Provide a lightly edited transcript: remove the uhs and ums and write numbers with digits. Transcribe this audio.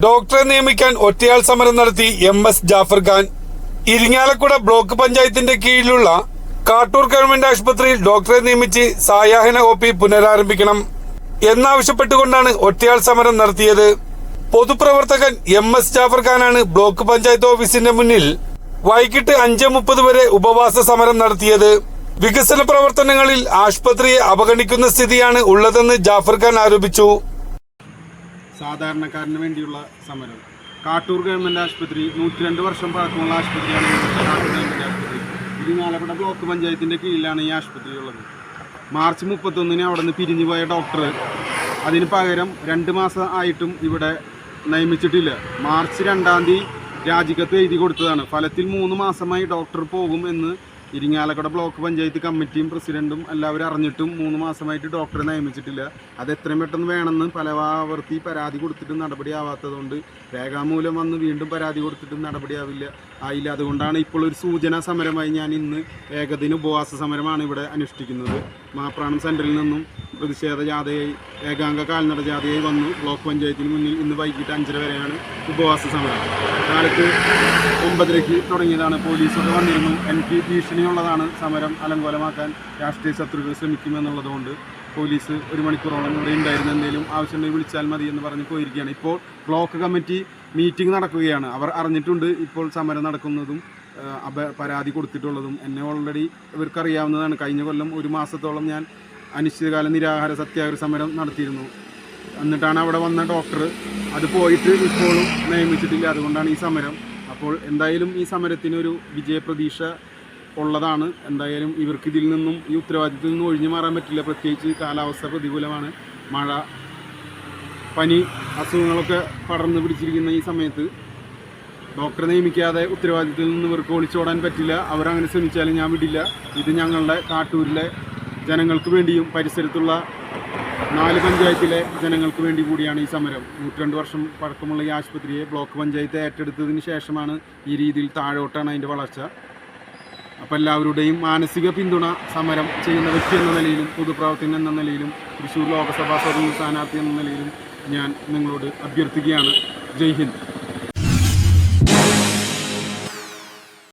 ഡോക്ടറെ നിയമിക്കാൻ ഒറ്റയാൾ സമരം നടത്തി MS ജാഫർ ഖാൻ. ഇരിങ്ങാലക്കുട ബ്ലോക്ക് പഞ്ചായത്തിന്റെ കീഴിലുള്ള കാട്ടൂർ ഗവൺമെന്റ് ആശുപത്രിയിൽ ഡോക്ടറെ നിയമിച്ച് സായാഹ്ന OP പുനരാരംഭിക്കണം എന്നാവശ്യപ്പെട്ടുകൊണ്ടാണ് ഒറ്റയാൾ സമരം നടത്തിയത്. പൊതുപ്രവർത്തകൻ MS ജാഫർ ഖാനാണ് ബ്ലോക്ക് പഞ്ചായത്ത് ഓഫീസിന്റെ മുന്നിൽ വൈകിട്ട് 5:30 വരെ ഉപവാസ സമരം നടത്തിയത്. വികസന പ്രവർത്തനങ്ങളിൽ ആശുപത്രിയെ അവഗണിക്കുന്ന സ്ഥിതിയാണ് ഉള്ളതെന്ന് ജാഫർ ഖാൻ ആരോപിച്ചു. സാധാരണക്കാരന് വേണ്ടിയുള്ള സമരം. കാട്ടൂർ ഗവൺമെൻറ് ആശുപത്രി 102 വർഷം പഴക്കമുള്ള ആശുപത്രിയാണ് കാട്ടൂർ ഗവൺമെൻറ് ആശുപത്രി. ഇരിങ്ങാലക്കുട ബ്ലോക്ക് പഞ്ചായത്തിൻ്റെ കീഴിലാണ് ഈ ആശുപത്രി ഉള്ളത്. മാർച്ച് 31 അവിടെ നിന്ന് പിരിഞ്ഞു പോയ ഡോക്ടർ അതിന് പകരം 2 മാസം ആയിട്ടും ഇവിടെ നിയമിച്ചിട്ടില്ല. മാർച്ച് 2-ാം തീയതി രാജിക്കത്ത് എഴുതി കൊടുത്തതാണ്. ഫലത്തിൽ 3 മാസമായി ഡോക്ടർ പോകും എന്ന് ഇരിങ്ങാലക്കുട ബ്ലോക്ക് പഞ്ചായത്ത് കമ്മിറ്റിയും പ്രസിഡന്റും എല്ലാവരും അറിഞ്ഞിട്ടും 3 മാസമായിട്ട് ഡോക്ടറെ നിയമിച്ചിട്ടില്ല. അത് എത്രയും പെട്ടെന്ന് വേണമെന്ന് പലവാവർത്തി പരാതി കൊടുത്തിട്ടും നടപടിയാവാത്തതുകൊണ്ട് രേഖാമൂലം വന്ന് വീണ്ടും പരാതി കൊടുത്തിട്ടും നടപടിയാവില്ല ആയില്ല. അതുകൊണ്ടാണ് ഇപ്പോൾ ഒരു സൂചനാ സമരമായി ഞാൻ ഇന്ന് ഏകദിന ഉപവാസ സമരമാണ് ഇവിടെ അനുഷ്ഠിക്കുന്നത്. മാപ്രാണം സെൻറ്ററിൽ നിന്നും പ്രതിഷേധ ജാഥയായി ഏകാംഗ കാൽനട ജാഥയായി വന്നു ബ്ലോക്ക് പഞ്ചായത്തിന് മുന്നിൽ ഇന്ന് വൈകിട്ട് 5:30 വരെയാണ് ഉപവാസ സമരം. കാലത്ത് 9:30-ക്ക് തുടങ്ങിയതാണ്. പോലീസൊക്കെ വന്നിരുന്നു. എനിക്ക് ഭീഷണിയുള്ളതാണ് സമരം അലങ്കോലമാക്കാൻ രാഷ്ട്രീയ ശത്രുക്കൾ ശ്രമിക്കുമെന്നുള്ളതുകൊണ്ട് പോലീസ് 1 മണിക്കൂറോളം ഇവിടെ ഉണ്ടായിരുന്നു. എന്തെങ്കിലും ആവശ്യമുണ്ടെങ്കിൽ വിളിച്ചാൽ മതി എന്ന് പറഞ്ഞ് പോയിരിക്കുകയാണ്. ഇപ്പോൾ ബ്ലോക്ക് കമ്മിറ്റി മീറ്റിംഗ് നടക്കുകയാണ്. അവർ അറിഞ്ഞിട്ടുണ്ട് ഇപ്പോൾ സമരം നടക്കുന്നതും പരാതി കൊടുത്തിട്ടുള്ളതും. എന്നെ ഓൾറെഡി ഇവർക്കറിയാവുന്നതാണ്. കഴിഞ്ഞ കൊല്ലം 1 മാസത്തോളം ഞാൻ അനിശ്ചിതകാല നിരാഹാര സത്യാഗ്രഹ സമരം നടത്തിയിരുന്നു. എന്നിട്ടാണ് അവിടെ വന്ന ഡോക്ടർ അത് പോയിട്ട് ഇപ്പോഴും നിയമിച്ചിട്ടില്ല. അതുകൊണ്ടാണ് ഈ സമരം. അപ്പോൾ എന്തായാലും ഈ സമരത്തിനൊരു വിജയപ്രതീക്ഷ ഉള്ളതാണ്. എന്തായാലും ഇവർക്ക് ഇതിൽ നിന്നും ഈ ഉത്തരവാദിത്തത്തിൽ നിന്നും ഒഴിഞ്ഞു മാറാൻ പറ്റില്ല. പ്രത്യേകിച്ച് കാലാവസ്ഥ പ്രതികൂലമാണ്. മഴ, പനി, അസുഖങ്ങളൊക്കെ പടർന്നു പിടിച്ചിരിക്കുന്ന ഈ സമയത്ത് ഡോക്ടറെ നിയമിക്കാതെ ഉത്തരവാദിത്തത്തിൽ നിന്ന് ഇവർക്ക് ഒളിച്ചോടാൻ പറ്റില്ല. അവരങ്ങനെ ശ്രമിച്ചാലും ഞാൻ വിടില്ല. ഇത് ഞങ്ങളുടെ കാട്ടൂരിലെ ജനങ്ങൾക്ക് വേണ്ടിയും പരിസരത്തുള്ള 4 പഞ്ചായത്തിലെ ജനങ്ങൾക്ക് വേണ്ടി കൂടിയാണ് ഈ സമരം. 102 വർഷം പഴക്കമുള്ള ഈ ആശുപത്രിയെ ബ്ലോക്ക് പഞ്ചായത്ത് ഏറ്റെടുത്തതിന് ശേഷമാണ് ഈ രീതിയിൽ താഴോട്ടാണ് അതിൻ്റെ വളർച്ച. അപ്പോൾ എല്ലാവരുടെയും മാനസിക പിന്തുണ സമരം ചെയ്യുന്ന വ്യക്തി എന്ന നിലയിലും പൊതുപ്രവർത്തകൻ എന്ന നിലയിലും തൃശ്ശൂർ ലോക്സഭാ സ്വതന്ത്ര സ്ഥാനാർത്ഥി എന്ന നിലയിലും ഞാൻ നിങ്ങളോട് അഭ്യർത്ഥിക്കുകയാണ്. ജയ് ഹിന്ദ്.